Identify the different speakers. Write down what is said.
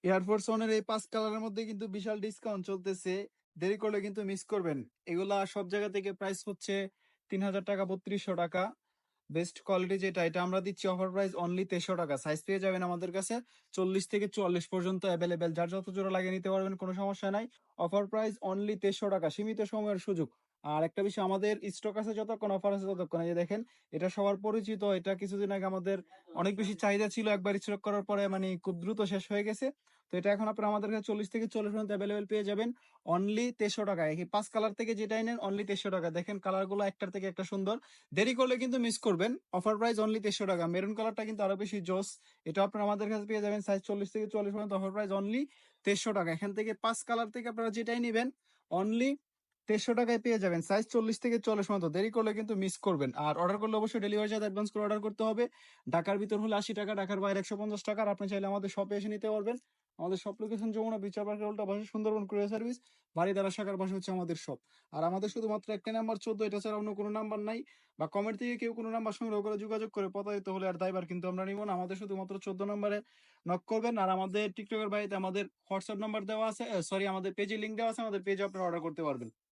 Speaker 1: Air force ওয়ানের এই ৫ কালারের মধ্যে কিন্তু বিশাল ডিসকাউন্ট চলতেছে। দেরি করলে কিন্তু মিস করবেন। এগুলা সব জায়গা থেকে প্রাইস হচ্ছে ৳৩,০০০, ৳৩২০০। বেস্ট কোয়ালিটি যেটা এটা আমরা দিচ্ছি অফার প্রাইস অনলি ৳২৩০০। সাইজ পেয়ে যাবেন আমাদের কাছে ৪০ থেকে ৪৪ পর্যন্ত অ্যাভেলেবেল। যার যত জোড়া লাগিয়ে নিতে পারবেন, কোনো সমস্যা নাই। অফার প্রাইস অনলি ৳২৩০০, সীমিত সময়ের সুযোগ। আর একটা বিষয়, আমাদের স্টক আছে যতক্ষণ, অফার আছে ততক্ষণ। এই যে দেখেন, এটা সবার পরিচিত। এটা কিছুদিন আগে আমাদের অনেক বেশি চাহিদা ছিল, একবার স্টক করার পরে মানে খুব দ্রুত শেষ হয়ে গেছে। তো এটা এখন আপনারা আমাদের কাছে ৪০ থেকে ৪০ পর্যন্ত অ্যাভেলেবেল পেয়ে যাবেন অনলি ৳২৩০০। এই ৫ কালার থেকে যেটাই নেন অনলি ৳২৩০০। দেখেন কালারগুলো একটার থেকে একটা সুন্দর। দেরি করলে কিন্তু মিস করবেন। Offer price only ৳২৩০০। মেরুন কালারটা কিন্তু আরো বেশি জোস। এটা আপনারা আমাদের কাছে পেয়ে যাবেন সাইজ ৪০ থেকে ৪৪ পর্যন্ত। Offer price only ৳২৩০০। এখান থেকে ৫ কালার থেকে আপনারা যেটাই নিবেন অনলি ৳২৩০০ পেয়ে যাবেন সাইজ ৪০ থেকে ৪৪ পর্যন্ত। দেরি করলে কিন্তু মিস করবেন। আর অর্ডার করলে অবশ্যই ডেলিভারি চার্জ অ্যাডভান্স করে অর্ডার করতে হবে। ঢাকার ভিতর হলে ৳৮০, ঢাকার বাইরে ৳১৫০। আর আপনি চাইলে আমাদের শপে এসে নিতে পারবেন। আমাদের শপ লোকেশন যমুনা বিচার পার্কের উল্টা পাশে, সুন্দরবন কুরিয়ার সার্ভিস, বারিধারা শাখার পাশে হচ্ছে আমাদের শপ। আর আমাদের শুধুমাত্র একটা নাম্বার ১৪, এটা ছাড়া অন্য কোনো নাম্বার নাই। বা কমেন্ট থেকে কেউ কোনো নাম্বার সংগ্রহ করে যোগাযোগ করে প্রতারিত হলে আর দায়ভার কিন্তু আমরা নিব না। আমাদের শুধুমাত্র ১৪ নম্বরে নক করবেন। আর আমাদের টিকটকের বাড়িতে আমাদের হোয়াটসঅ্যাপ নাম্বার দেওয়া আছে, সরি, আমাদের পেজে লিঙ্ক দেওয়া আছে। আমাদের পেজে আপনারা অর্ডার করতে পারবেন।